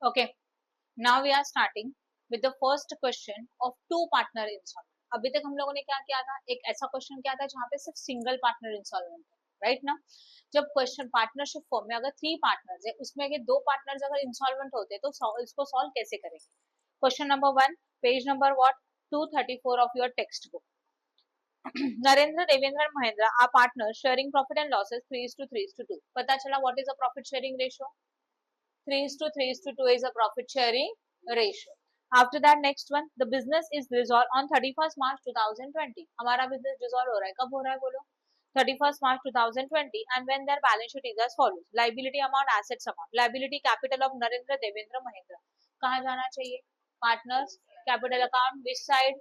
Okay, now we are starting with the first question of two partner instalment. अभी तक हम लोगों ने क्या किया था, एक ऐसा क्वेश्चन किया था जहाँ पे सिर्फ सिंगल पार्टनर इंस्टॉलमेंट है, राइट ना. जब क्वेश्चन पार्टनरशिप फॉर्म में अगर 3 पार्टनर्स है, उसमें अगर 2 पार्टनर्स अगर इंस्टॉलमेंट होते हैं तो इसको सॉल्व कैसे करेंगे. Question number 1, page number what 234 of your text book. Narendra, Devendra and Mahendra are partners sharing profit and losses 3:3:2. पता चला what is a profit sharing ratio? 3:3:2 is a profit sharing ratio. After that, next one, the business is dissolved on 31st March 2020. हमारा business dissolve हो रहा है, कब हो रहा है बोलो. 31st March 2020. And when their balance sheet is as follows: liability amount, assets amount. Liability capital of Narendra, Devendra, Mahendra. कहाँ जाना चाहिए? Partners, capital account, which side?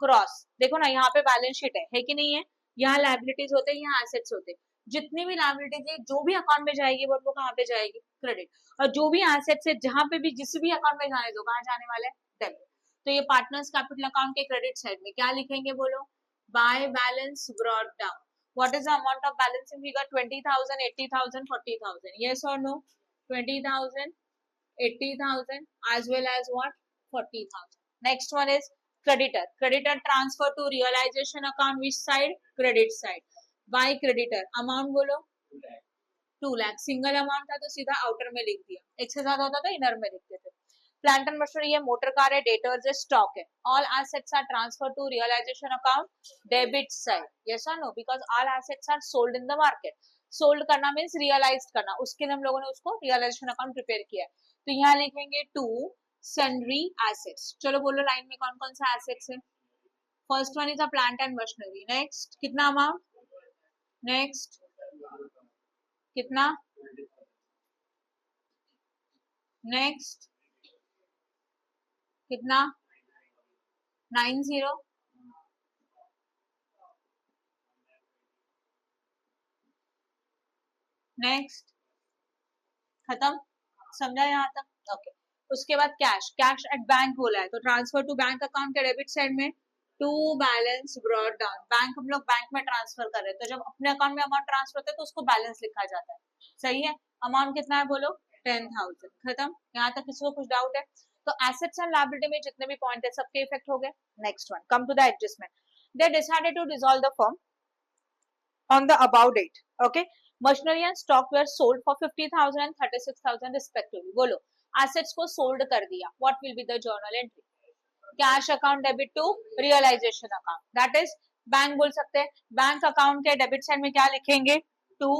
Cross. देखो ना, यहाँ पे बैलेंस शीट है कि नहीं है. यहाँ लाइबिलिटीज होते हैं, यहाँ एसेट्स होते हैं. जितनी भी लाइबिलिटीज है जो भी अकाउंट में जाएगी वो कहाँ पे जाएगी? क्रेडिट. और जो भी एसेट्स है जहां पे भी जिस भी अकाउंट में जाने दो, कहाँ जाने वाले? डेबिट. तो ये पार्टनर्स कैपिटल अकाउंट के क्रेडिट साइड में क्या लिखेंगे बोलो? By balance brought down. What is the amount of balancing figure? 20,000, 80,000, 40,000. Yes और no? 20,000, 80,000 as well as what? 40,000. Next one is creditor. Creditor transfer to realization account, which side? Credit side. By creditor amount बोलो 2 lakh. Single amount था तो सीधा outer में लिख दिया, एक से ज्यादा होता तो इनर में लिखते थे. प्लांट एंड मशीनरी है, मोटर कार है, डेटर्स है, स्टॉक है. All assets are transfer to realisation account, debit side. Yes और no? Because all assets are sold in the market. Sold करना मीन्स रियलाइज करना, उसके लिए हम लोगों ने उसको रियलाइजेशन अकाउंट प्रिपेयर किया है. तो यहाँ लिखेंगे टू सन्ड्री एसेट्स. चलो बोलो लाइन में कौन कौन सा एसेट्स है. First one is a plant and machinery. Next कितना अमाउंट? नेक्स्ट कितना? नेक्स्ट कितना? 90. नेक्स्ट खत्म. समझा यहाँ तक? ओके. उसके बाद कैश. कैश एट बैंक बोला है तो ट्रांसफर टू बैंक अकाउंट के डेबिट साइड में to balance brought down. Bank हम लोग बैंक में ट्रांसफर कर रहे हैं, तो जब अपने अकाउंट में अमाउंट ट्रांसफर होता है तो उसको बैलेंस लिखा जाता है. सही है. अमाउंट कितना है बोलो? 10,000. खत्म. यहाँ तक किसी को कुछ डाउट है? तो एसेट्स एंड लायबिलिटी में जितने भी पॉइंट है सबके इफेक्ट हो गए. Next one, come to the adjustment. They decided to dissolve the firm on the above date. Okay, machinery and stock were sold for 50,000 and 36,000 respectively. बोलो assets को sold कर दिया. What will be the journal entry? Cash account debit to realization account. That is bank बोल सकते हैं. Bank account के debit side में क्या लिखेंगे? To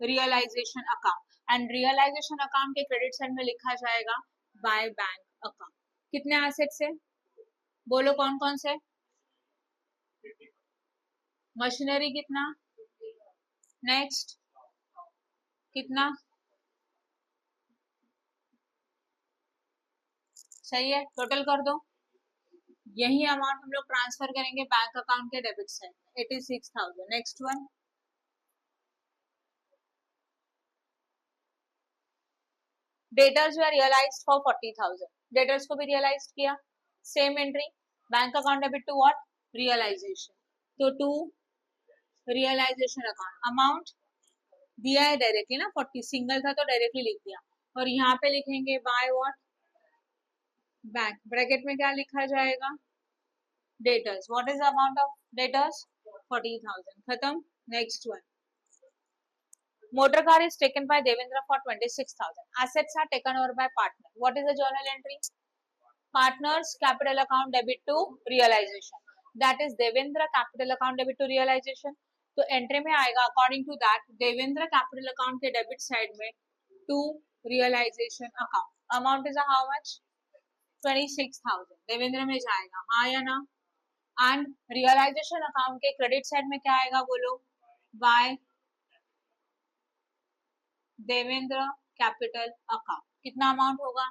realisation account. And realization account के क्रेडिट साइड में लिखा जाएगा बाय बैंक अकाउंट. कितने एसेट्स है बोलो? कौन कौन से? मशीनरी कितना? नेक्स्ट कितना? सही है. टोटल कर दो. यही अमाउंट हम लोग ट्रांसफर करेंगे बैंक अकाउंट के डेबिट साइड में 86,000. Next one, debtors were realized for 40,000. Debtors को भी रियलाइज किया. Same entry. Bank account debit to what? Realization. तो टू रियलाइजेशन अकाउंट. अमाउंट दिया है डायरेक्टली ना, 40. सिंगल था तो डायरेक्टली लिख दिया. और यहाँ पे लिखेंगे बाय व्हाट? बैंक. ब्रैकेट में क्या लिखा जाएगा? Debtors. What is the amount of debtors? 40,000. खत्म. Next one, motor car is taken by Devendra for 26,000. Assets are taken over by partner. What is the journal entry? Partners capital account debit to realization. That is Devendra capital account debit to realization. तो entry में आएगा according to that Devendra capital account के debit side में to realisation account. Amount is how much? 26,000. Devendra में जाएगा, हाँ या ना? एंड रियलाइजेशन अकाउंट के क्रेडिट साइड में क्या आएगा बोलो? By Devendra capital account. कितना अमाउंट होगा?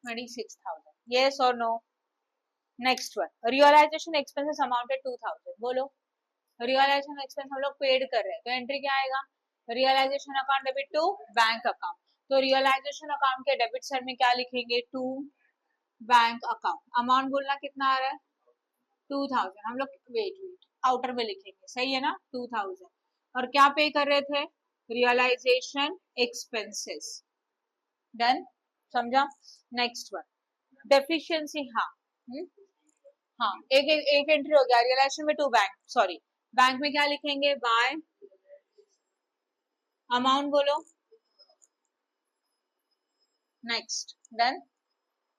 26,000. यस और no? Next one, realization expenses amounted 2,000. बोलो रियलाइजेशन एक्सपेंस हम लोग पेड कर रहे हैं तो एंट्री क्या आएगा? Realization account debit to bank account. तो रियलाइजेशन अकाउंट के डेबिट साइड में क्या लिखेंगे? To bank account. अमाउंट बोलना कितना आ रहा है? 2,000. हम लोग वेट आउटर में लिखेंगे. सही है ना? 2,000. और क्या पे कर रहे थे? Realization expenses. डन, समझा। Next one deficiency. हाँ हाँ, एक एंट्री हो गया रियलाइजेशन में टू बैंक, सॉरी बैंक में क्या लिखेंगे, बाय अमाउंट बोलो। Next, done.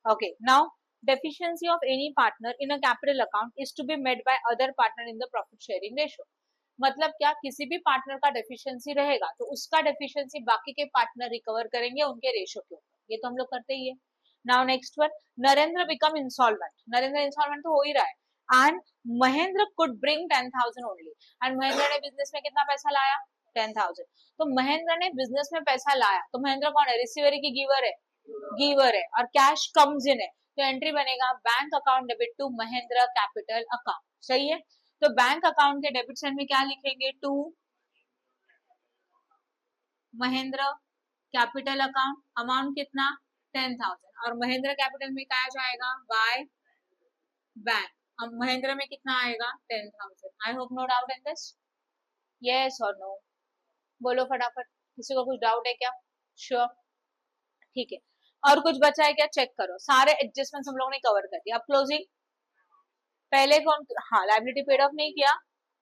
okay, now deficiency of any partner in a capital account is to be met by other partner in the profit sharing ratio। मतलब क्या, किसी भी partner का deficiency रहेगा तो उसका डेफिशिएंसी बाकी के पार्टनर रिकवर करेंगे उनके रेशियो के ऊपर, ये तो हम लोग करते ही है। Now next one, Narendra become insolvent. Narendra insolvent तो हो ही रहा है, and Mahendra could bring 10,000 only, and Mahendra ने बिजनेस में कितना पैसा लाया, 10,000। तो महेंद्र ने बिजनेस में पैसा लाया, तो महेंद्र कौन है, रिसीवर की गिवर है, गिवर है, और कैश कम्स इन है, तो एंट्री बनेगा bank account debit to Mahendra capital account. सही है, तो बैंक अकाउंट के डेबिट साइड में क्या लिखेंगे, to Mahendra capital account, amount कितना 10,000, और महेंद्र कैपिटल में क्या जाएगा, बाय बैंक। अब महेंद्र में कितना आएगा, 10,000। I hope no doubt in this, yes और नो, बोलो फटाफट, किसी को कुछ डाउट है क्या, श्योर, ठीक है। और कुछ बचा है क्या, चेक करो, सारे एडजस्टमेंट्स हम लोगों ने कवर कर दिया। अब क्लोजिंग, पहले कौन, हाँ लाइबिलिटी पेड ऑफ नहीं किया,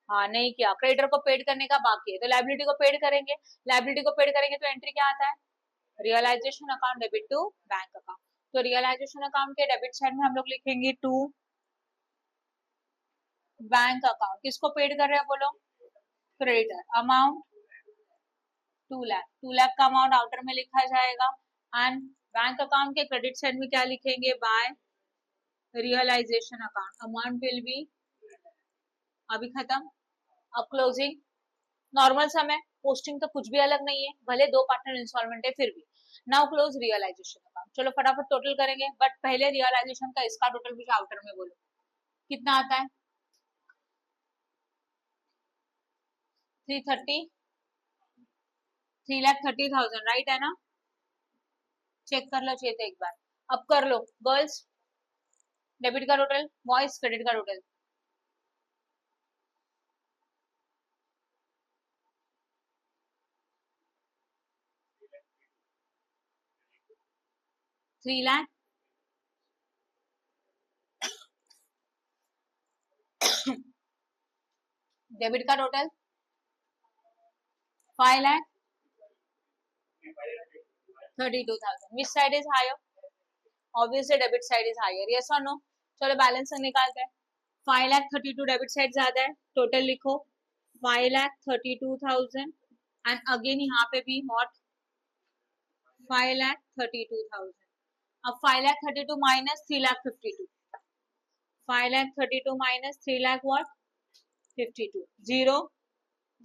हाँ नहीं किया, क्रेडिटर को पेड करने का बाकी है, तो लाइबिलिटी को पेड करेंगे, लाइबिलिटी को पेड करेंगे तो एंट्री क्या आता है, realization account debit to bank account. तो रियलाइजेशन अकाउंट के डेबिट साइड में हम लोग लिखेंगे टू बैंक अकाउंट, किसको पेड कर रहे हैं बोलो, क्रेडिटर, अमाउंट 2 लाख, 2 लाख का अमाउंट आउटर में लिखा जाएगा, एंड बैंक अकाउंट के क्रेडिट साइड में क्या लिखेंगे, by realization account, amount will be, अभी खत्म। अब क्लोजिंग, नॉर्मल समय, पोस्टिंग तो कुछ भी अलग नहीं है, भले दो पार्टनर इंस्टॉलमेंट है फिर भी। नाउ क्लोज रियलाइजेशन अकाउंट, चलो फटाफट टोटल करेंगे, बट पहले रियलाइजेशन का इसका टोटल भी आउटर में बोलो कितना आता है, 3,30,000 राइट है ना, चेक कर लो चाहिए तो एक बार, अब कर लो गर्ल्स, डेबिट का टोटल, बॉयज क्रेडिट का टोटल, 3 लाख, डेबिट का total 5 lakh 32,000, which side is higher, obviously debit side is higher, yes और नो। चलो बैलेंस निकालते हैं, 5,32,000 डेबिट साइड ज्यादा है, टोटल लिखो 5,32,000, एंड अगेन यहाँ पे भी व्हाट 5,32,000। अब 5,32,000 माइनस 3,52,000, 5,32,000 माइनस 3,00,000 व्हाट 52, 0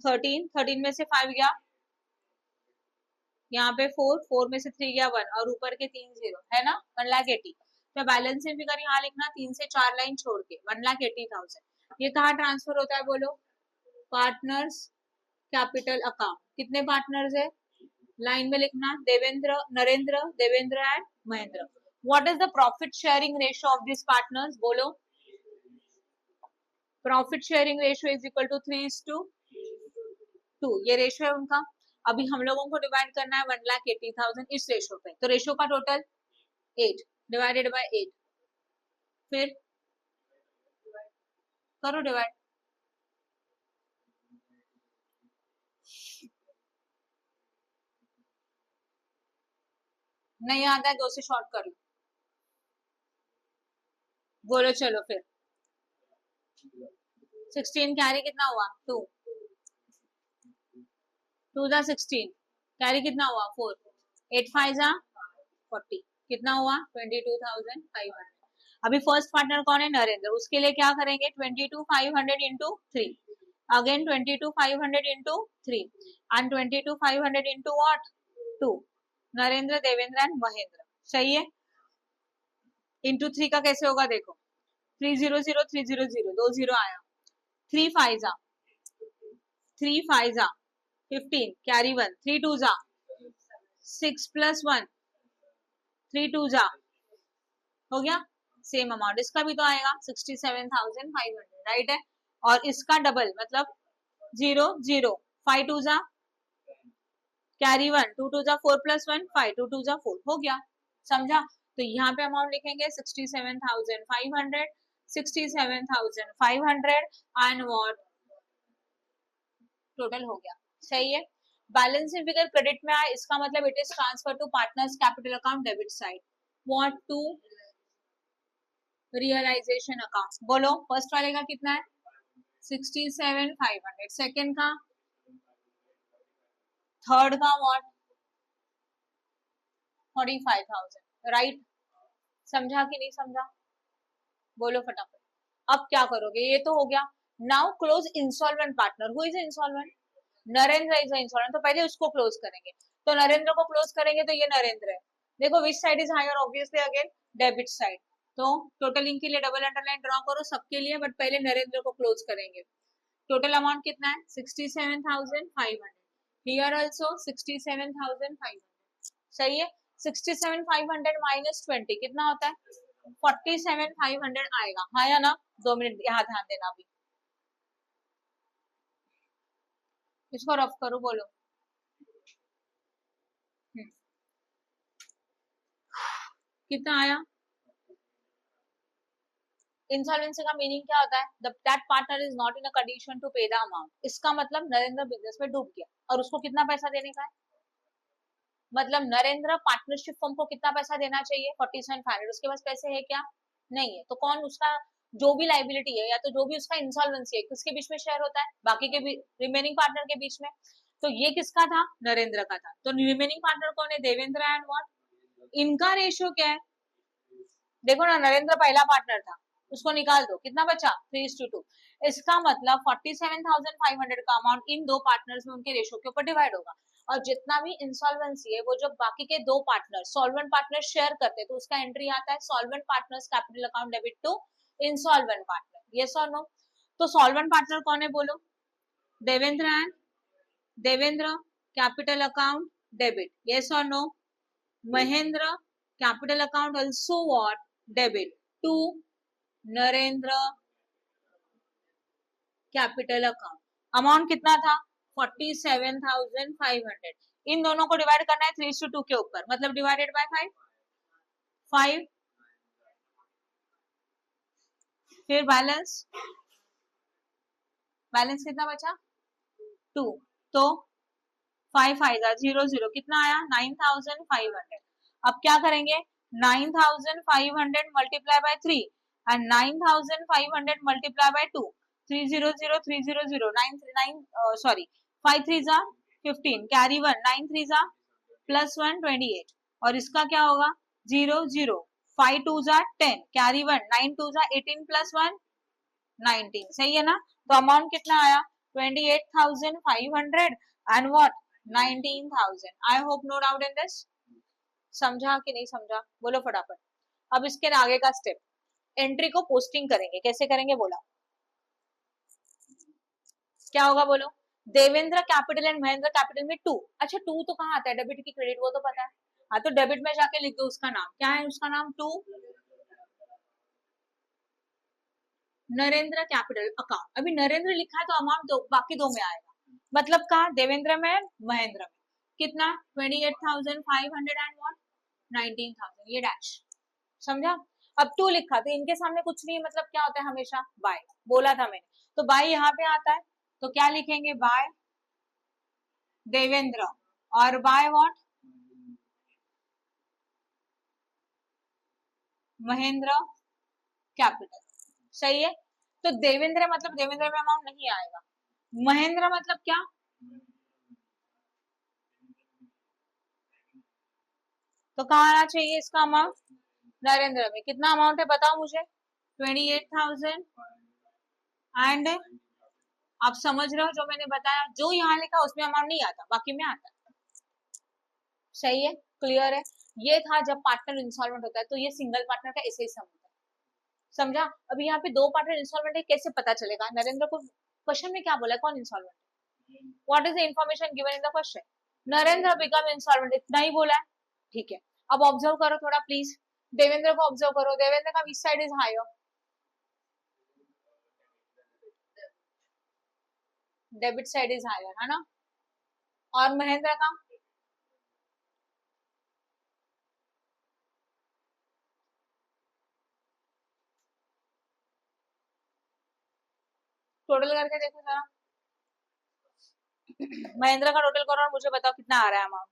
13, 13 में से 5 गया, यहाँ पे 4, 4 में से 3 गया 1, और ऊपर के 3 0 है ना, 1,80,000। तो बैलेंसिंग फिगर यहाँ लिखना 3 से 4 लाइन छोड़ के 1,80,000। ये कहाँ ट्रांसफर होता है बोलो, पार्टनर्स कैपिटल अकाउंट, कितने पार्टनर्स है, लाइन में लिखना Devendra, Narendra, Devendra and Mahendra. What is the profit sharing ratio of this partners बोलो, profit sharing ratio is equal to 3:2, ये रेशियो है उनका। अभी हम लोगों को डिवाइड करना है 1,80,000 इस रेशियो पे, तो रेशियो का टोटल 8 डिवाइडेड बाय 8, फिर करो डिवाइड, नहीं आता है 2 से शॉर्ट कर लो, बोलो चलो फिर 16 कैरी कितना हुआ 2, 2 जा 16, कैरी कितना हुआ 4, 8 5 जा 40, कितना हुआ 22,500। अभी फर्स्ट पार्टनर कौन है, नरेंद्र, उसके लिए क्या करेंगे 22,500 into 3, again 22,500 into 3, and 22,500 into what 2, Narendra, Devendra and Mahendra, सही है। इंटू 3 का कैसे होगा देखो, 300 300 2 0 आया, 3 5 जा 3 5 जा 15, कैरी 1, 3 2 जा 6 प्लस 1, 3 2 जा, हो गया सेम अमाउंट, इसका भी तो आएगा 67,500 राइट है, और इसका डबल मतलब 0 0, 5 2 जा कैरी 1, 2 टू जा 4 प्लस 1 5, 2 टू जा 4 हो गया, समझा। तो यहाँ पे अमाउंट लिखेंगे 67,500, 67,500 एंड व्हाट टोटल हो गया, सही है। बैलेंसिंग फिगर क्रेडिट में आए, इसका मतलब it is transfer to partners capital account debit side, what to realisation account. बोलो फर्स्ट वाले का कितना है 67,500, सेकेंड का, थर्ड का व्हाट 45,000, राइट। समझा कि नहीं समझा, बोलो फटाफट। अब क्या करोगे, ये तो हो गया। Now close insolvent partner, who is insolvent, Narendra is insolvent, तो पहले उसको क्लोज करेंगे। तो नरेंद्र को क्लोज करेंगे तो ये नरेंद्र है, देखो which side is higher, obviously again debit side. तो टोटलिंग के लिए डबल अंडरलाइन ड्रॉ करो सबके लिए, बट पहले नरेंद्र को क्लोज करेंगे। टोटल अमाउंट कितना है 67,500, हियर आल्सो 67,500, सही है। 67,500 माइनस 20 कितना होता है 47,500 आएगा, हाँ या ना। 2 मिनट यहाँ ध्यान देना अभी, इसको रफ करो, बोलो। कितना आया। इंसॉल्वेंसी का मीनिंग क्या होता है, that partner is not in a condition to pay the amount. इसका मतलब नरेंद्र बिजनेस में डूब गया और उसको कितना पैसा देने का है, मतलब नरेंद्र पार्टनरशिप फर्म को कितना पैसा देना चाहिए 47,500, उसके पास पैसे है क्या, नहीं है। तो कौन उसका जो भी लाइबिलिटी है या तो जो भी उसका इंसॉल्वेंसी है किसके बीच में शेयर होता है, बाकी के रिमेनिंग पार्टनर के बीच में। तो ये किसका था, नरेंद्र का था। तो रिमेनिंग पार्टनर कौन है, देवेंद्र एंड व्हाट, इनका रेशियो क्या है, देखो ना नरेंद्र पहला पार्टनर था, उसको निकाल दो, कितना बचा 3:2। इसका मतलब 47,500 का अमाउंट इन दो पार्टनर्स में उनके रेशियो के ऊपर डिवाइड होगा। और जितना भी इंसॉल्वेंसी है वो जब बाकी के दो पार्टनर सॉल्वेंट पार्टनर शेयर करते हैं तो उसका एंट्री आता है solvent partners capital account debit to insolvent partner, yes और नो। तो सॉल्वेंट पार्टनर कौन है बोलो, Devendra and Devendra capital account debit, yes और no. Mahendra capital account also what debit to Narendra capital account. Amount कितना था 47,500, इन दोनों को डिवाइड करना है 3:2 के ऊपर, मतलब डिवाइडेड बाय 5, फिर बैलेंस कितना बचा 2, तो 5 आएगा 0 कितना आया 9,500। अब क्या करेंगे 9,500 multiply by 3 and 9,500 multiply by 2, 300 9 sorry 5 3 जा 15, कैरी 1 9 3 जा प्लस 1 28, और इसका क्या होगा 0 5 2 जा 10, कैरी 1 9 2 जा 18 प्लस 1 19, सही है ना। तो अमाउंट कितना आया 28,500 and what 19,000। I hope no doubt in this, समझा कि नहीं समझा, बोलो फटाफट। अब इसके आगे का स्टेप, एंट्री को पोस्टिंग करेंगे, कैसे करेंगे बोला, क्या होगा बोलो, Devendra capital and Mahendra capital में 2, अच्छा 2 तो कहाँ आता है डेबिट की क्रेडिट, वो तो पता है, हाँ तो डेबिट में जाके लिख दो उसका नाम, क्या है उसका नाम 2 नरेंद्र कैपिटल अकाउंट। अभी नरेंद्र लिखा है तो अमाउंट दो, बाकी दो में आएगा, मतलब कहा देवेंद्र में महेंद्र में कितना 28,500 एंड व्हाट 19,000, ये डैश, समझा। अब 2 लिखा तो इनके सामने कुछ नहीं, मतलब क्या होता है हमेशा बाय, बोला था मैंने, तो बाय यहाँ पे आता है, तो क्या लिखेंगे बाय देवेंद्र और बाय व्हाट महेंद्र कैपिटल, सही है। तो देवेंद्र मतलब देवेंद्र में अमाउंट नहीं आएगा, महेंद्र मतलब क्या, तो कहाँ आना चाहिए इसका अमाउंट, नरेंद्र में कितना अमाउंट है बताओ मुझे 28,000 एंड, आप समझ रहे हो जो मैंने बताया, जो यहाँ लिखा उसमें अमाउंट नहीं आता, बाकी में आता है, सही है, क्लियर है। ये था जब पार्टनर इंसॉल्वेंट होता है, तो ये सिंगल पार्टनर का ऐसे ही सम होता है, समझा। अभी यहाँ पे दो पार्टनर इंसॉल्वेंट है, कैसे पता चलेगा, नरेंद्र को क्वेश्चन में क्या बोला है, कौन इंसॉल्वेंट है, what is the information given in the question, Narendra become insolvent, इतना ही बोला है, ठीक है। अब ऑब्जर्व करो थोड़ा प्लीज, देवेंद्र को ऑब्जर्व करो, देवेंद्र का which side is higher, debit side is higher है ना, और महेंद्र का टोटल करके देखो जरा, महेंद्र का टोटल करो और मुझे बताओ कितना आ रहा है अमाउंट।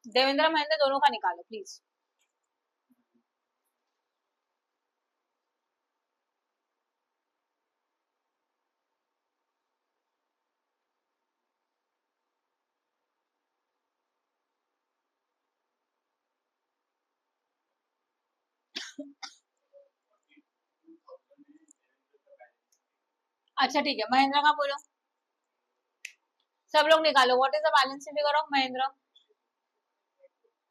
देवेंद्र महेंद्र दोनों का निकालो प्लीज। अच्छा ठीक है, महेंद्र का बोलो, सब लोग निकालो। What is the balance figure of Mahendra?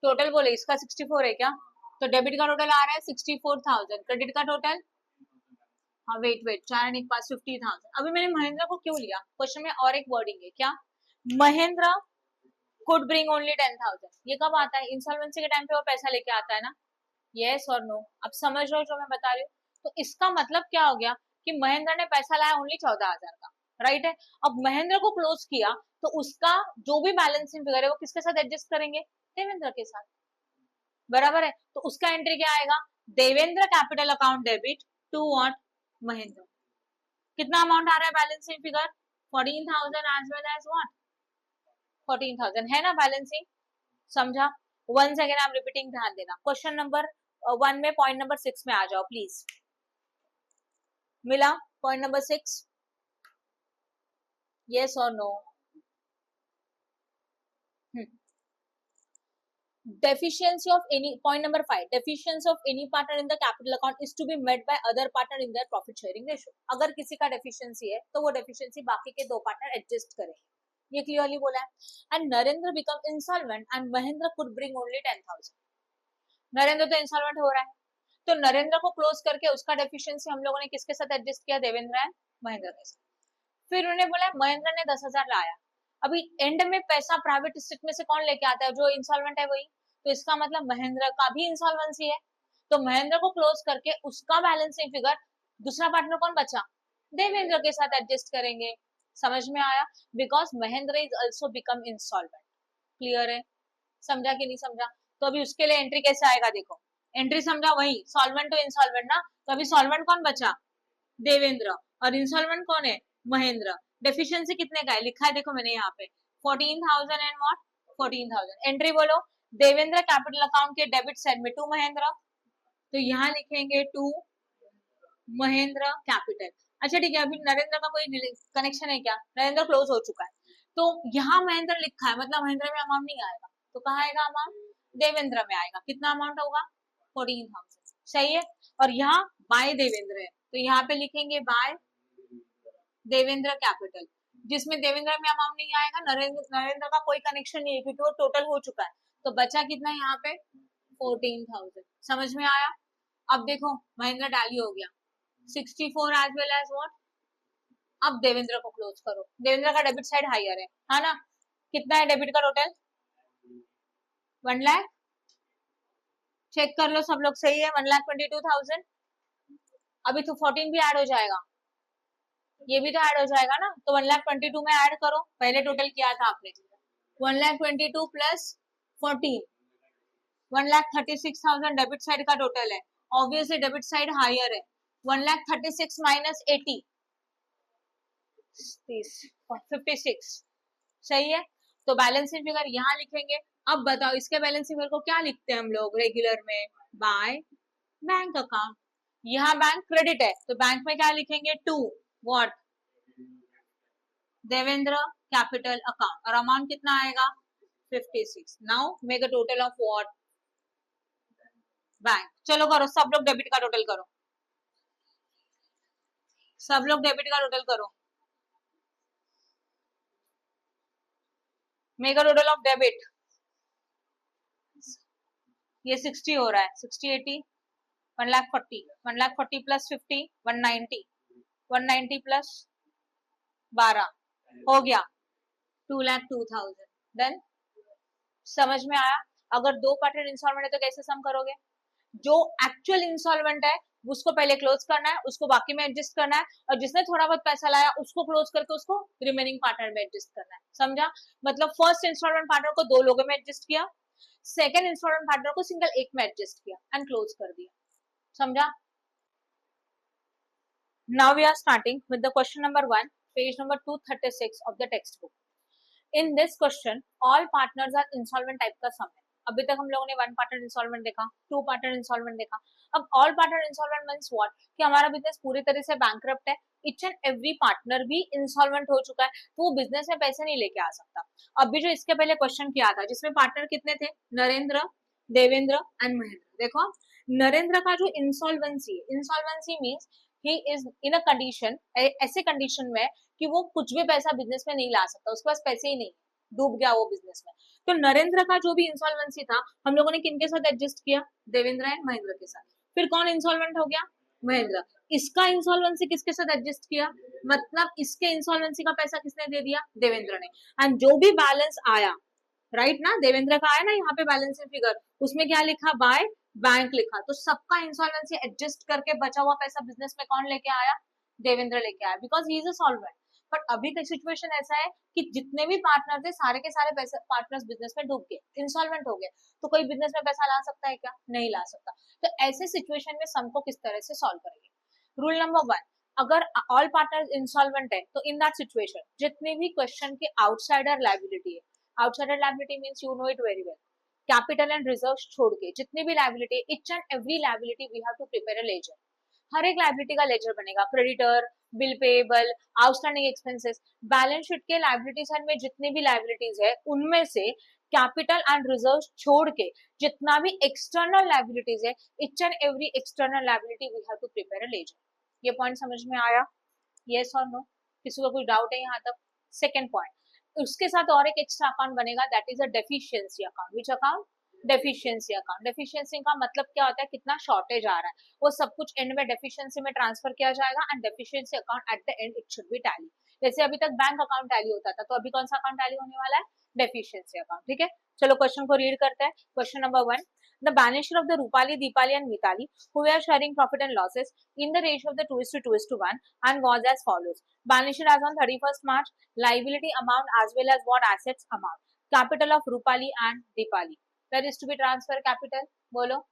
Total बोले, इसका 64 है क्या? तो डेबिट का टोटल आ रहा है 64,000, क्रेडिट का टोटल, हाँ वेट वेट, 4 और 1 5 50,000। अभी मैंने महेंद्र को क्यों लिया? क्वेश्चन में और एक वर्डिंग है क्या, महेंद्र कुड ब्रिंग ओनली 10,000। ये कब आता है? इंसॉल्वेंसी के टाइम पे वो पैसा लेके आता है ना, यस और नो? अब समझ रहे हो जो मैं बता रही हूँ? तो इसका मतलब क्या हो गया कि महेंद्र ने पैसा लाया ओनली 14,000 का, राइट है। अब महेंद्र को क्लोज किया तो उसका जो भी बैलेंसिंग फिगर है वो किसके साथ एडजस्ट करेंगे? देवेंद्र के साथ, बराबर है। तो उसका एंट्री क्या आएगा? Devendra capital account debit to what? Mahendra. कितना अमाउंट आ रहा है balancing figure? 14,000 as well as what? 14,000 है ना बैलेंसिंग, समझा? Once again I am repeating, ध्यान देना। क्वेश्चन नंबर 1 में पॉइंट नंबर 6 में आ जाओ प्लीज। मिला पॉइंट नंबर 6? यस और no? Deficiency of any, point number 5, deficiency of any partner in the capital account is to be met by other partner in their profit sharing ratio। अगर किसी का deficiency है तो वो deficiency बाकी के दो partner adjust करेंगे, ये क्लियरली बोला है। And Narendra become insolvent and Mahendra could bring only 10,000। Narendra तो insolvent हो रहा है, तो नरेंद्र को क्लोज करके उसका डेफिशिएंसी हम लोगों ने किसके साथ एडजस्ट किया? देवेंद्र एंड महेंद्र के साथ। फिर उन्होंने बोला महेंद्र ने 10,000 लाया, अभी एंड में पैसा प्राइवेट स्टेट में से कौन लेके आता है? जो इंसॉल्वेंट है वही। तो इसका मतलब महेंद्र का भी इंसॉल्वेंसी है, तो महेंद्र को क्लोज करके उसका बैलेंसिंग फिगर दूसरा पार्टनर कौन बचा? देवेंद्र के साथ एडजस्ट करेंगे। समझ में आया? Because Mahendra is also become insolvent. Clear है? समझा कि नहीं समझा? तो अभी उसके लिए एंट्री कैसे आएगा? देखो एंट्री समझा, वही सॉल्वेंट टू इंसॉल्वेंट ना, तो अभी सॉल्वेंट कौन बचा? देवेंद्र, और इंसॉल्वेंट कौन है? महेंद्र। डेफिशिएंसी कितने का है लिखा है देखो मैंने यहाँ पे, 14,000 एंड व्हाट? 14,000। एंट्री बोलो, देवेंद्र कैपिटल अकाउंट के डेबिट साइड में टू महेंद्र, तो यहाँ लिखेंगे टू महेंद्र कैपिटल। अच्छा ठीक है, अभी नरेंद्र का कोई कनेक्शन है क्या? नरेंद्र क्लोज हो चुका है, तो यहाँ महेंद्र लिखा है, मतलब महेंद्र में अमाउंट नहीं आएगा, तो कहाँ आएगा अमाउंट? देवेंद्र में आएगा। कितना अमाउंट होगा? 14,000, सही है। और यहाँ बाय देवेंद्र है, तो यहाँ पे लिखेंगे बाय देवेंद्र कैपिटल, जिसमें देवेंद्र में अमाउंट नहीं आएगा, नरेंद्र का कोई कनेक्शन नहीं है क्योंकि वो टोटल हो चुका है। तो बचा कितना यहाँ पे? 14,000। समझ में आया? अब देखो महेंद्र डाली हो गया 64 एज वेल एज व्हाट? अब देवेंद्र को क्लोज करो, देवेंद्र का डेबिट साइड हायर है ना? कितना है डेबिट का टोटल? 1 लाख। चेक कर लो सब लोग, सही है 1,22,000। अभी तो 14 भी ऐड हो जाएगा, ये भी तो ऐड हो जाएगा ना, तो 1,22,000 में ऐड करो, पहले टोटल किया था आपने 1,22,000 प्लस 14, 1,36,000 डेबिट साइड का टोटल है। ऑब्वियसली डेबिट साइड हायर है, 1,36,000 माइनस 80, 56, सही है। तो बैलेंसिंग फिगर यहाँ लिखेंगे। अब बताओ इसके बैलेंसिंग फिगर को क्या लिखते हैं हम लोग रेगुलर में? By bank account. यहाँ बैंक क्रेडिट है तो बैंक में क्या लिखेंगे? To what? Devendra capital account, और अमाउंट कितना आएगा? 56। Now make a total of what? Bank. चलो करो सब लोग डेबिट का टोटल करो, सब लोग डेबिट का टोटल करो। Make a total of debit. ये 60 हो रहा है, 60 80 1,40,000, 1,40,000 प्लस 50 190, 190 प्लस 12 हो गया 2,02,000। देन समझ में आया? अगर दो पार्टनर इंस्टॉलमेंट है तो कैसे सम करोगे? जो एक्चुअल इंस्टॉलमेंट है उसको पहले क्लोज करना है, उसको बाकी में एडजस्ट करना है, और जिसने थोड़ा बहुत पैसा लाया उसको क्लोज करके उसको रिमेनिंग पार्टनर में एडजस्ट करना है। समझा? मतलब फर्स्ट इंस्टॉलमेंट पार्टनर को दो लोगों में एडजस्ट किया, सेकंड इंस्टॉलमेंट पार्टनर को सिंगल एक में एडजस्ट किया एंड क्लोज कर दिया। समझा? Now we are starting with the question number 1, page number 236 of the textbook. In this question, all partners are insolvent type का सम है. अभी तक हम लोगों ने वन पार्टनर इंसॉल्वेंट देखा, टू पार्टनर इंसॉल्वेंट देखा. अब all partner insolvent means what, कि हमारा बिजनेस पूरी तरह से बैंकरप्ट है, इच एंड एवरी पार्टनर भी इंसॉल्वेंट हो चुका है, तो वो बिजनेस में पैसे नहीं लेके आ सकता. अभी जो इसके पहले क्वेश्चन किया था जिसमें पार्टनर कितने थे, नरेंद्र, देवेंद्र एंड महेंद्र. देखो नरेंद्र का जो insolvency means he is in a condition, ऐसे कंडीशन में कि वो कुछ भी पैसा बिजनेस में नहीं ला सकता, उसके पास पैसे ही नहीं, डूब गया वो बिजनेस में. तो नरेंद्र का जो भी इंसॉल्वेंसी था हम लोगों ने किनके साथ एडजस्ट किया, देवेंद्र एंड महेंद्र के साथ. फिर कौन इंसॉल्वेंट हो गया, महेंद्र. इसका इंसॉल्वेंसी किसके साथ एडजस्ट किया, मतलब इसके इंसॉल्वेंसी का पैसा किसने दे दिया, देवेंद्र ने. एंड जो भी बैलेंस आया, राइट ना, देवेंद्र का आया ना यहाँ पे बैलेंस फिगर, उसमें क्या लिखा, बाय बैंक लिखा. तो सबका इंसॉल्वेंसी एडजस्ट करके बचा हुआ पैसा बिजनेस में कौन लेके आया, देवेंद्र लेके आया, because he is a solvent. But अभी का सिचुएशन ऐसा है कि जितने भी पार्टनर थे सारे के सारे पैसे पार्टनर्स बिजनेस में डूब गए, इंसॉल्वेंट हो गए. तो कोई बिजनेस में पैसा ला सकता है क्या, नहीं ला सकता. तो ऐसे सिचुएशन में सम को किस तरह से सॉल्व करेंगे. रूल नंबर 1, अगर ऑल पार्टनर्स इंसॉल्वेंट है तो इन दैट सिचुएशन जितने भी क्वेश्चन के आउटसाइडर लायबिलिटी है, outsider liability means you know it very well, capital and reserves छोड़ के जितनी भी liability, each and every liability we have to prepare a ledger. हर एक लायबिलिटी का लेजर बनेगा, creditor, bill payable, outstanding expenses. Balance sheet के liability side में जितने भी लायबिलिटीज है उनमें से कैपिटल एंड रिजर्व्स छोड़ के जितना भी एक्सटर्नल लायबिलिटीज है, each and every external liability we have to prepare a ledger. ये पॉइंट समझ में आया, यस और नो, किसी को कोई डाउट है यहाँ तक. सेकेंड पॉइंट, उसके साथ और एक एक्स्ट्रा अकाउंट बनेगा, that is a deficiency account. Which account, deficiency account. Deficiency का मतलब क्या होता है, कितना शॉर्टेज आ रहा है, वो सब कुछ एंड में डेफिशिएंसी में ट्रांसफर किया जाएगा and deficiency account at the end it should be tally. जैसे अभी तक बैंक अकाउंट टैली होता था, तो अभी कौन सा अकाउंट टैली होने वाला है, डेफिशिएंसी अकाउंट. ठीक है, चलो क्वेश्चन को रीड करते हैं. Question number 1, the balance sheet of the Rupali, Deepali and Mitali who were sharing profit and losses in the ratio of the 2:2:1 and was as follows. Balance sheet as on 31st March, liability amount as well as what assets amount. Capital of Rupali and Deepali. Where is to be transfer capital? बोलो.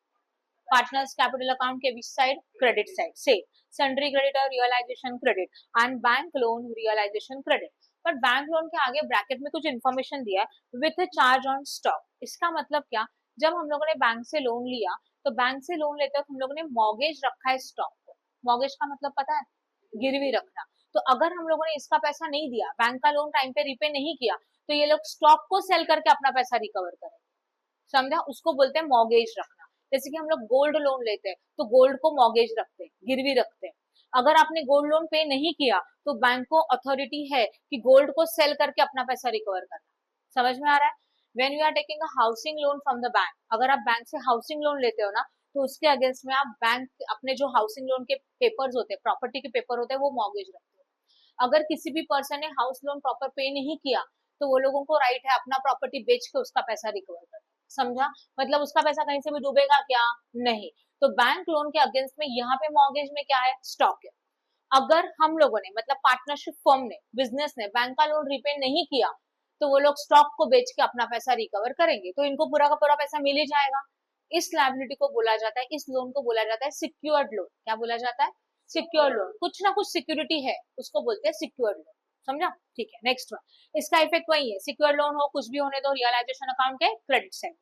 Partners capital account के which side? Credit side. Say sundry creditor realization credit and bank loan realization credit. But bank loan के आगे bracket में कुछ information दिया है, with charge on stock. इसका मतलब क्या, जब हम लोगों ने बैंक से लोन लिया तो बैंक से लोन लेते वक्त हम लोगों ने मॉर्गेज रखा है स्टॉक को. मॉर्गेज का मतलब पता है, गिरवी रखना. तो अगर हम लोगों ने इसका पैसा नहीं दिया, बैंक का लोन टाइम पे रिपे नहीं किया, तो ये लोग स्टॉक को सेल करके अपना पैसा रिकवर करेंगे. समझा, उसको बोलते हैं मॉर्गेज रखना. जैसे कि हम लोग गोल्ड लोन लेते हैं तो गोल्ड को मॉर्गेज रखते हैं, गिरवी रखते हैं. अगर आपने गोल्ड लोन पे नहीं किया तो बैंक को अथॉरिटी है कि गोल्ड को सेल करके अपना पैसा रिकवर करना. समझ में आ रहा है. When you are taking a housing loan from the bank, अगर आप बैंक से हाउसिंग लोन लेते हो ना, तो उसके अगेंस्ट में आप बैंक अपने जो हाउसिंग लोन के पेपर्स होते हैं, प्रॉपर्टी के पेपर होते हैं, वो मॉर्गेज रखते हो. अगर किसी भी पर्सन ने हाउस लोन प्रॉपर पे नहीं किया तो वो लोगों को राइट है अपना प्रॉपर्टी बेच के उसका पैसा रिकवर करना. समझा, मतलब उसका पैसा कहीं से भी डूबेगा क्या, नहीं. तो बैंक लोन के अगेंस्ट में यहाँ पे मॉर्गेज में क्या है, स्टॉक है. अगर हम लोगों ने मतलब पार्टनरशिप फर्म ने, बिजनेस ने बैंक का लोन रिपे नहीं किया तो वो लोग स्टॉक को बेच के अपना पैसा रिकवर करेंगे, तो इनको पूरा का पूरा पैसा मिल ही जाएगा. इस लायबिलिटी को बोला जाता है, इस लोन को बोला जाता है सिक्योर्ड लोन. क्या बोला जाता है, सिक्योर्ड लोन. कुछ ना कुछ सिक्योरिटी है, उसको बोलते हैं सिक्योर्ड लोन. समझा, ठीक है. नेक्स्ट वन, इसका इफेक्ट वही है, सिक्योर्ड लोन हो कुछ भी होने दो, रियलाइजेशन अकाउंट के credit side.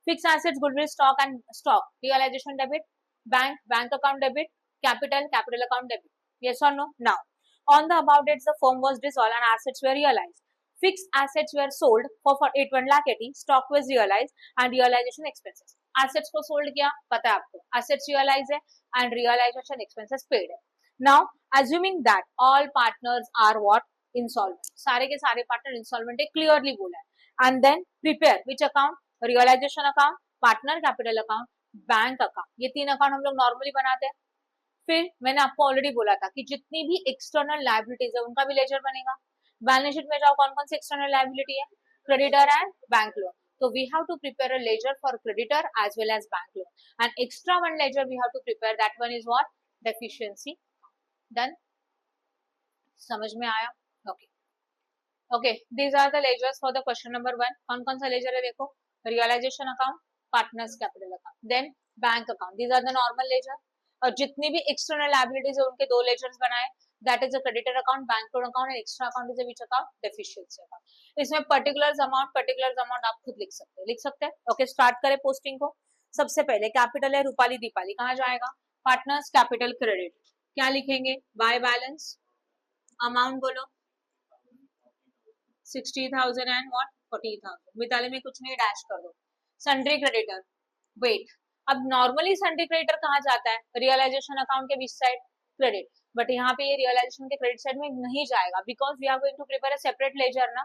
Fix assets, goodwill, stock and stock realization debit, bank account debit, capital account debit. Yes or no? Now, on the above dates, the firm was dissolved and assets were realized. Fixed assets were sold for 1,80,000. Stock was realized and realization expenses. Assets को sold किया, पता है आपको. Assets realized है and realization expenses paid है. Now, assuming that all partners are what? Insolvent. सारे के सारे partner insolvent है, clearly बोला है. And then prepare which account? Realization account, partner capital account, bank account. ये तीन account हम लोग normally बनाते हैं. फिर मैंने आपको ऑलरेडी बोला था कि जितनी भी एक्सटर्नल लायबिलिटीज है उनका भी लेजर बनेगा. बैलेंस शीट में जाओ, कौन कौन सी एक्सटर्नल लायबिलिटी है, क्रेडिटर एंड बैंक लोन. तो we have to prepare a ledger for creditor as well as bank loan, and extra one ledger we have to prepare, that one is what, deficiency. Done, समझ में आया. Okay okay, these are the ledgers for the question number 1. कौन कौन सा ledger है देखो, realization account, partners capital account, then bank account. These are the normal ledger. और जितनी भी एक्सटर्नल लायबिलिटीज है उनके 2 लेजर्स बनाए, that is a creditor account, bank loan account, and extra account is a which account, deficiency account. इसमें particulars amount आप खुद लिख सकते हैं। ओके, स्टार्ट करें पोस्टिंग को। सबसे पहले कैपिटल है रूपाली दीपाली, कहाँ जाएगा? पार्टनर्स कैपिटल क्रेडिट, क्या लिखेंगे? बाय बैलेंस, अमाउंट बोलो 60,000 एंड व्हाट 40,000। मिताली में कुछ नहीं, डैश कर दो। सन्ड्री क्रेडिटर, वेट, अब नॉर्मली सन्ड्री क्रेडिटर कहाँ जाता है? रियलाइजेशन अकाउंट के बीच साइड क्रेडिट, बट यहाँ पे ये रियलाइजेशन के क्रेडिट साइड में नहीं जाएगा, because we are going to prepare a separate ledger ना,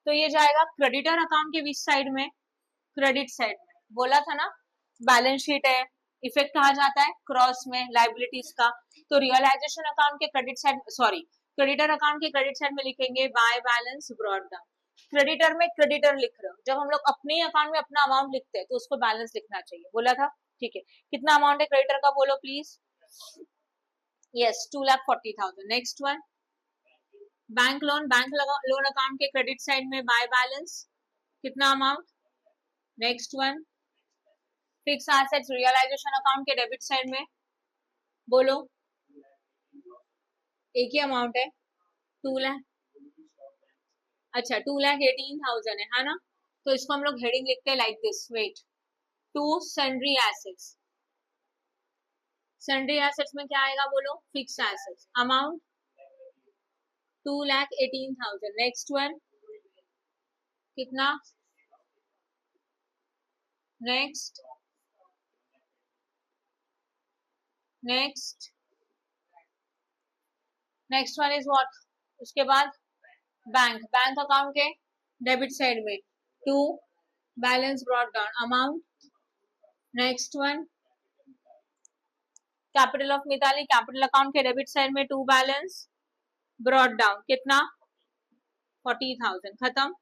तो ये जाएगा क्रेडिटर अकाउंट के बीच साइड में, क्रेडिट साइड में। बोला था ना, बैलेंस शीट है, इफेक्ट कहाँ जाता है? क्रॉस में, लाइबिलिटीज का, तो रियलाइजेशन अकाउंट के credit side, sorry creditor account के क्रेडिट साइड में लिखेंगे by balance brought down. Creditor में क्रेडिटर लिख रहे हो, जब हम लोग अपने अकाउंट में अपना अमाउंट लिखते हैं तो उसको बैलेंस लिखना चाहिए, बोला था, ठीक है। कितना अमाउंट है क्रेडिटर का बोलो please? Yes, 2,40,000। Next one, bank loan, bank loan account के क्रेडिट साइड में बाय बैलेंस, कितना amount? Next one, fix assets realization account के डेबिट साइड में बोलो, एक ही अमाउंट है 2 लाख, अच्छा 2,18,000 है ना, तो इसको हम लोग हेडिंग लिखते हैं like this, wait, to sundry assets. Sundry assets में क्या आएगा बोलो? Fix assets, amount 2,18,000। Next one, कितना? Next next next one is what? उसके बाद बैंक, बैंक अकाउंट के डेबिट साइड में 2 balance brought down, amount. Next one, capital of Mitali, capital account के डेबिट साइड में 2 बैलेंस ब्रॉट डाउन, कितना? 40,000। खत्म।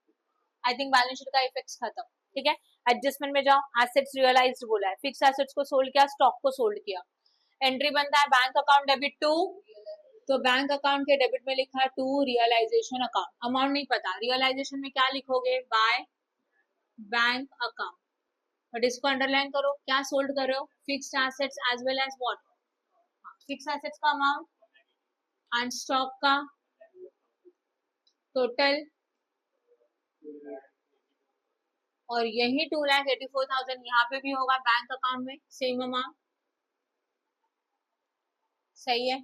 I think balance sheet का इफेक्ट्स खत्म, ठीक है। एडजस्टमेंट में जाओ, एसेट्स रियलाइज्ड बोला है, फिक्स एसेट्स को सोल्ड किया, स्टॉक को सोल्ड किया। एंट्री बनता है बैंक अकाउंट डेबिट टू, तो बैंक अकाउंट के डेबिट में लिखा है 2 रियलाइजेशन अकाउंट, अमाउंट नहीं पता, रियलाइजेशन में क्या लिखोगे? बाय बैंक अकाउंट, बट इसको अंडरलाइन करो, क्या सोल्ड कर रहे हो? Fixed assets as well as what? Fix assets का अमाउंट एंड स्टॉक का टोटल, और यही 2,84,000 यहाँ पे भी होगा बैंक अकाउंट में, सेम अमाउंट, सही है।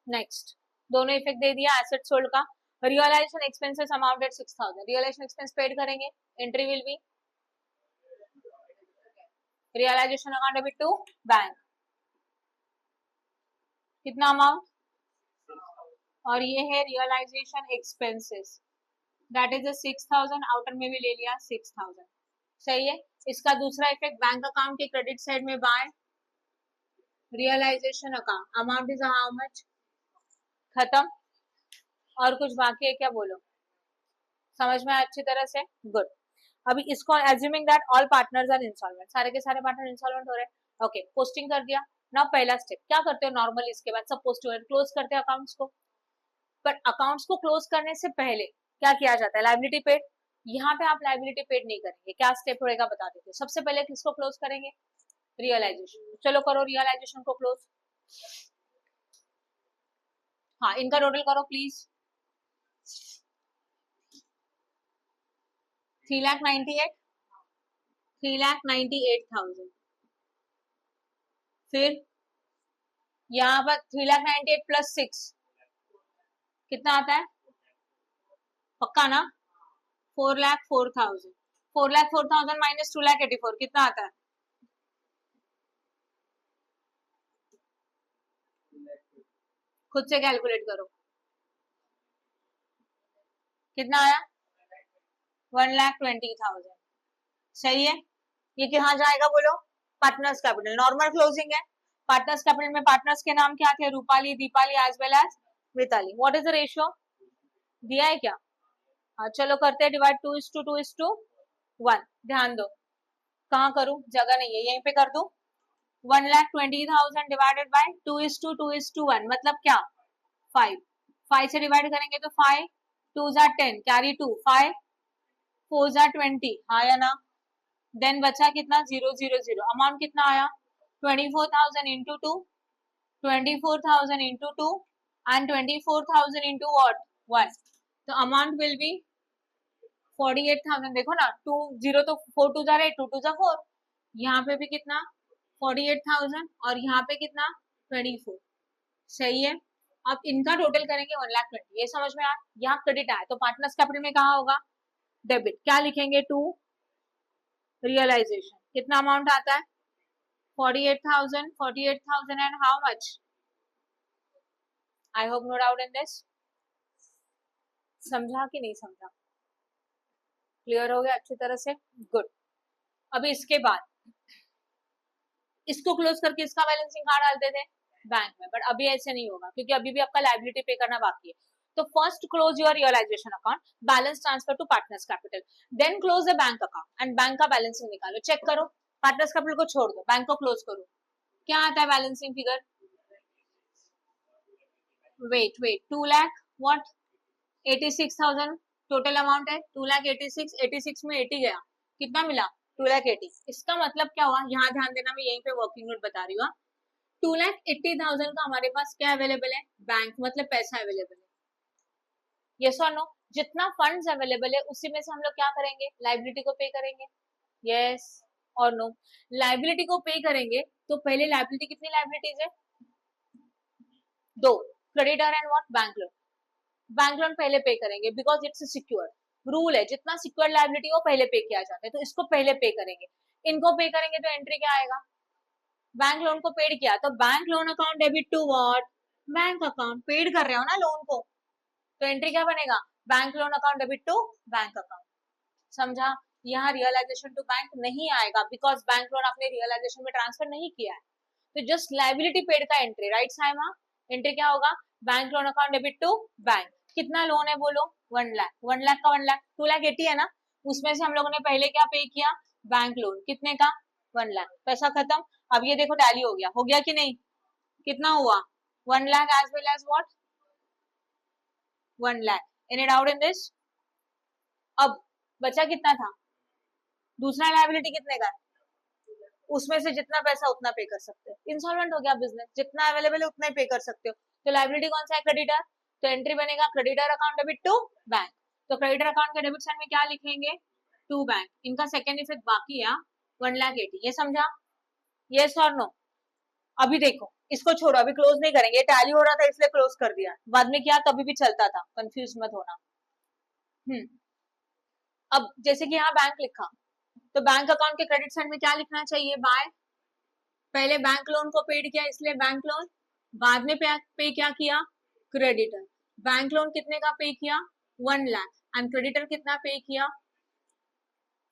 नेक्स्ट, दोनों इफेक्ट दे दिया एसेट सोल्ड का। Realisation expenses amounted 6,000, realisation expense paid करेंगे, entry will be realisation account debit to bank, कितना अमाउंट? और ये है realization expenses, that is 6,000, outer में भी ले लिया 6,000, सही है। इसका दूसरा इफेक्ट बैंक अकाउंट के क्रेडिट साइड में by realization account, amount is how much? खत्म। और कुछ बाकी है क्या बोलो? समझ में अच्छी तरह से? गुड। अभी इसको assuming that all partners are insolvent, सारे के सारे पार्टनर इंसॉल्वेंट हो रहे हैं, ओके, पोस्टिंग कर दिया ना। पहला स्टेप क्या करते हो नॉर्मली, इसके बाद सब पोस्ट क्लोज करते हैं अकाउंट्स को, बट अकाउंट्स को क्लोज करने से पहले क्या किया जाता है? Liability paid. यहाँ पे आप लायबिलिटी पेड नहीं करेंगे, क्या स्टेप होगा बता देते। सबसे पहले किसको क्लोज करेंगे? रियलाइजेशन, चलो करो रियलाइजेशन को क्लोज। हाँ, इनका टोटल करो प्लीज। 3,98,000। फिर यहाँ पर 3,98,000 प्लस 6 कितना आता है? पक्का ना? 4,04,000। 4,04,000 माइनस 2,84,000 कितना आता है? खुद से कैलकुलेट करो, कितना आया? 1,20,000, सही है। ये कहाँ जाएगा बोलो? पार्टनर्स कैपिटल, नॉर्मल क्लोजिंग है। पार्टनर्स कैपिटल में पार्टनर्स के नाम क्या थे? Rupali, Deepali as well as Mitali. What is the ratio दिया है क्या? हाँ, चलो करते हैं डिवाइड, 2:2:1। ध्यान दो, कहाँ करूं? जगह नहीं है, यहीं पे कर दूं। 1,20,000 डिवाइडेड बाय 2:2:1 मतलब क्या? 5। 5 से डिवाइड करेंगे तो 5 2 10, कैरी 2, 5 4 20, हाँ या ना? देन बचा कितना? 0, 0, 0। अमाउंट कितना आया? 24,000 into 2, 24,000 into 2 and 24,000 into what 1, तो अमाउंट विल बी 48,000. देखो ना, 2 0 तो 4 2 जा रहे, 2 2 जा 4, यहाँ पे भी कितना 48,000 और यहाँ पे कितना 24. सही है. अब इनका टोटल करेंगे 1,20,000. ये समझ में आया. यहाँ क्रेडिट आया तो पार्टनर्स कैपिटल में कहाँ होगा डेबिट. क्या लिखेंगे टू रियलाइजेशन. कितना अमाउंट आता है 48,000 and how much. I hope no doubt in this. समझा कि नहीं समझा? क्लियर हो गया अच्छी तरह से. गुड. अभी इसके बाद इसको क्लोज करके इसका बैलेंसिंग कहाँ डालते थे बैंक में, बट अभी ऐसे नहीं होगा क्योंकि अभी भी आपका लायबिलिटी पे करना बाकी है. तो first close your realization account, balance transfer to partners capital, then close the bank account and bank का बैलेंसिंग निकालो. चेक करो. पार्टनर्स कैपिटल को छोड़ दो, बैंक को क्लोज करो. क्या आता है balancing figure? Wait 2 lakh what 86,000 total amount है. 2,86,86 में 80 गया, कितना मिला 2,80,000. इसका मतलब क्या हुआ, यहाँ ध्यान देना, मैं यहीं पे वर्किंग नोट बता रही हूँ. 2,80,000 का हमारे पास क्या अवेलेबल है बैंक, मतलब पैसा अवेलेबल है. यस और नो. जितना फंड्स अवेलेबल है उसी में से हम लोग क्या करेंगे लाइबिलिटी को पे करेंगे. यस और नो. लाइबिलिटी को पे करेंगे तो पहले लाइबिलिटी, कितनी लाइबिलिटीज है 2, creditor and what bank loan. Bank loan पहले पे करेंगे बिकॉज इट्स सिक्योर्ड. रूल है जितना सिक्योर्ड लायबिलिटी हो पहले पे किया जाता है, तो इसको पहले पे करेंगे. इनको पे करेंगे तो एंट्री क्या आएगा, बैंक लोन को पेड किया तो bank loan account debit to what bank account. Paid कर रहे हो ना लोन को, तो एंट्री क्या बनेगा bank loan account debit to bank account. समझा? यहाँ रियलाइजेशन टू बैंक नहीं आएगा बिकॉज बैंक लोन आपने रियलाइजेशन में ट्रांसफर नहीं किया है. तो जस्ट लायबिलिटी पेड का एंट्री. राइट साइमा. एंट्री क्या होगा bank loan account debit to bank. कितना लोन है बोलो 1 लाख. 1 लाख का 1 लाख 2,80,000 है ना, उसमें से हम लोगों ने पहले क्या पे किया बैंक लोन. कितने का 1 लाख. पैसा खत्म. अब ये देखो टैली हो गया कि नहीं. कितना हुआ 1 lakh as well as what 1 lakh. Any doubt in this? अब बचा कितना था दूसरा लायबिलिटी कितने का, उसमें से जितना पैसा उतना पे कर सकते हो. इंसॉल्वेंट हो गया बिजनेस, जितना अवेलेबल है उतना ही पे कर सकते हो. तो लायबिलिटी कौन सा है क्रेडिटर, तो एंट्री बनेगा creditor account debit to bank. तो क्रेडिटर अकाउंट के डेबिट साइड में क्या लिखेंगे टू बैंक. इनका सेकेंड इफेक्ट बाकी है 1,80,000. ये समझा? यस और नो? अभी देखो इसको छोड़ो, अभी क्लोज नहीं करेंगे. टैली हो रहा था इसलिए क्लोज कर दिया, बाद में किया तभी भी चलता था, कंफ्यूज मत होना. अब जैसे कि यहाँ बैंक लिखा तो बैंक अकाउंट के क्रेडिट साइड में क्या लिखना चाहिए बाय. पहले बैंक लोन को पेड किया इसलिए बैंक लोन, बाद में पे क्या किया क्रेडिटर. बैंक लोन कितने का पे किया 1 लाख एंड क्रेडिटर कितना पे किया.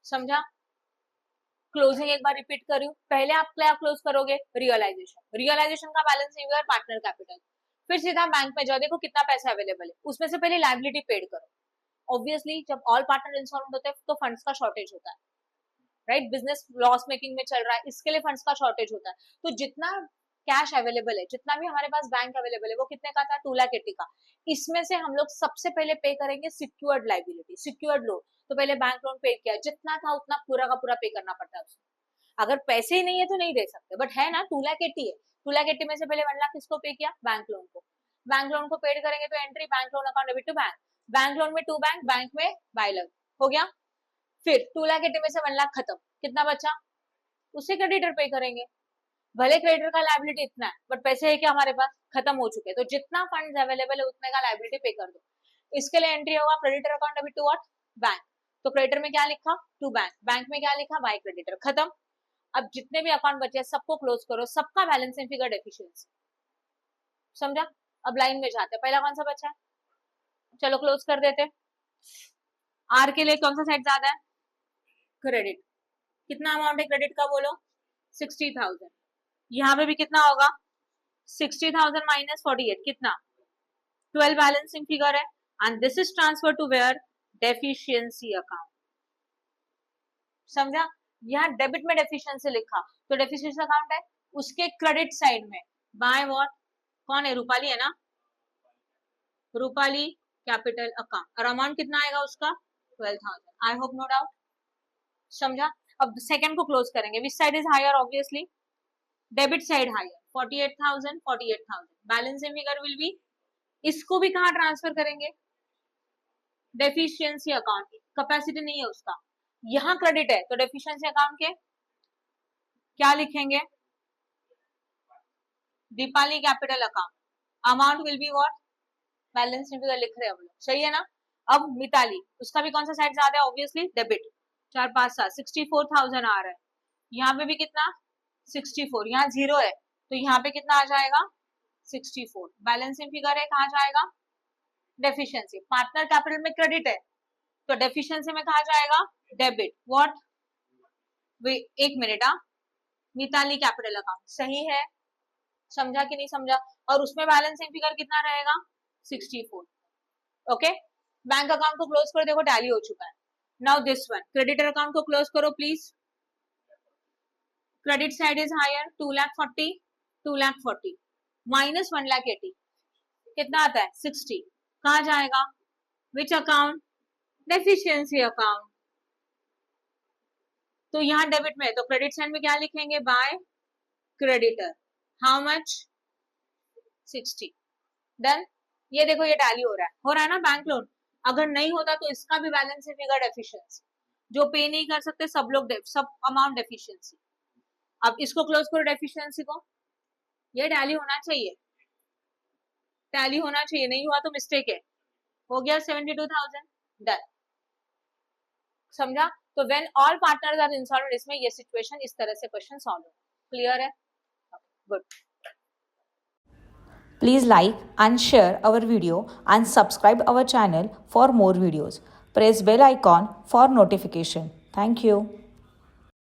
समझा? क्लोजिंग एक बार रिपीट करूं. पहले आप क्या क्लोज करोगे रियलाइजेशन. रियलाइजेशन का बैलेंस फिगर पार्टनर कैपिटल, फिर सीधा बैंक में जाओ, देखो कितना पैसा अवेलेबल है, उसमें से पहले लायबिलिटी पेड करो. ऑब्वियसली जब ऑल पार्टनर इंसॉल्वेंट होते हैं तो फंड्स का शॉर्टेज होता है. राइट. बिजनेस लॉस मेकिंग में चल रहा है, इसके लिए फंड्स का शॉर्टेज होता है. तो जितना कैश अवेलेबल है, जितना भी हमारे पास बैंक अवेलेबल है, वो कितने का था 2,80,000 का. इसमें से हम लोग सबसे पहले पे करेंगे सिक्योर्ड लायबिलिटी, सिक्योर्ड लोन. तो पहले बैंक लोन पे किया, जितना था उतना पूरा का पूरा पे करना पड़ता है उसमें. अगर पैसे ही नहीं है तो नहीं दे सकते, बट है ना 2,80,000 है. 2,80,000 में से पहले 1 लाख किसको पे किया बैंक लोन को. बैंक लोन को पेड करेंगे तो entry bank loan account debit to bank. Bank loan में टू बैंक, बैंक में बाय लोन हो गया. फिर 2,80,000 में से 1 लाख खत्म, कितना बचा उसे क्रेडिटर पे करेंगे. भले क्रेडिटर का लायबिलिटी इतना है बट पैसे है क्या हमारे पास खत्म हो चुके हैं, तो जितना फंड अवेलेबल है उतने का लायबिलिटी पे कर दो. इसके लिए एंट्री होगा creditor account debit to what bank. तो क्रेडिटर में क्या लिखा टू बैंक, बैंक में क्या लिखा बाय क्रेडिटर. खत्म. अब जितने भी अकाउंट बचे सबको क्लोज करो, सबका बैलेंसिंग फिगर डेफिशिएंसी. समझा? अब लाइन में जाते हैं. पहला कौन सा बचा है, चलो क्लोज कर देते. आर के लिए कौन सा साइड ज्यादा है क्रेडिट. कितना अमाउंट है क्रेडिट का बोलो 60,000. यहाँ पे भी कितना होगा 60,000 माइनस 48 कितना 12 बैलेंसिंग फिगर है. And this is transfer to where deficiency account. समझा? यहाँ डेबिट में डेफिशिएंसी लिखा तो डेफिशिएंसी अकाउंट है, उसके क्रेडिट साइड में बाय व्हाट कौन है रूपाली है ना, रूपाली कैपिटल अकाउंट. और अमाउंट कितना आएगा उसका 12,000. I hope no doubt. समझा? अब सेकंड को क्लोज करेंगे. Which side is higher, obviously debit side higher. 48,000 48,000 balancing figure will be, इसको भी कहाँ ट्रांसफर करेंगे, डेफिशिएंसी अकाउंट, कैपेसिटी नहीं है उसका, यहाँ क्रेडिट है तो डेफिशिएंसी अकाउंट के क्या लिखेंगे, Deepali capital account, amount will be what, balance figure लिख रहे हैं हम लोग, सही है ना। अब मिताली, उसका भी कौन सा साइड ज्यादा है, ऑब्वियसली डेबिट, 4 5 7 64,000 आ रहा है, यहाँ पे भी कितना 64, यहाँ 0 है तो यहाँ पे कितना आ जाएगा 64, बैलेंसिंग फिगर है कहाँ जाएगा, डेफिशिएंसी, पार्टनर कैपिटल में क्रेडिट है तो डेफिशिएंसी में कहा जाएगा डेबिट, व्हाट, एक मिनट, मिताली कैपिटल अकाउंट, सही है, समझा कि नहीं समझा, और उसमें बैलेंसिंग फिगर कितना रहेगा 64, ओके। बैंक अकाउंट को क्लोज करो, देखो टैली हो चुका है। Now this one, creditor account को क्लोज करो please, credit side is higher 2,40,000 minus 1,80,000 कितना आता है 60, कहा जाएगा, विच अकाउंट, डेफिशिएंसी अकाउंट, तो यहाँ डेबिट में है तो क्रेडिट साइड में क्या लिखेंगे, by creditor, how much 60, done. ये देखो ये टैली हो रहा है ना बैंक लोन, अगर नहीं होता तो इसका भी बैलेंस फिगर डेफिशिएंसी, जो पे नहीं कर सकते सब लोग सब अमाउंट डेफिशिएंसी, अब इसको क्लोज करो डेफिशिएंसी को, ये टैली होना चाहिए, टैली होना चाहिए, नहीं हुआ तो मिस्टेक है, हो गया 72,000, डन, समझा। तो when all partners are insolvent, इसमें ये सिचुएशन इस तरह से क्वेश्चन सॉल्व हो, क्लियर है, good. Please like and share our video and subscribe our channel for more videos. Press bell icon for notification. Thank you.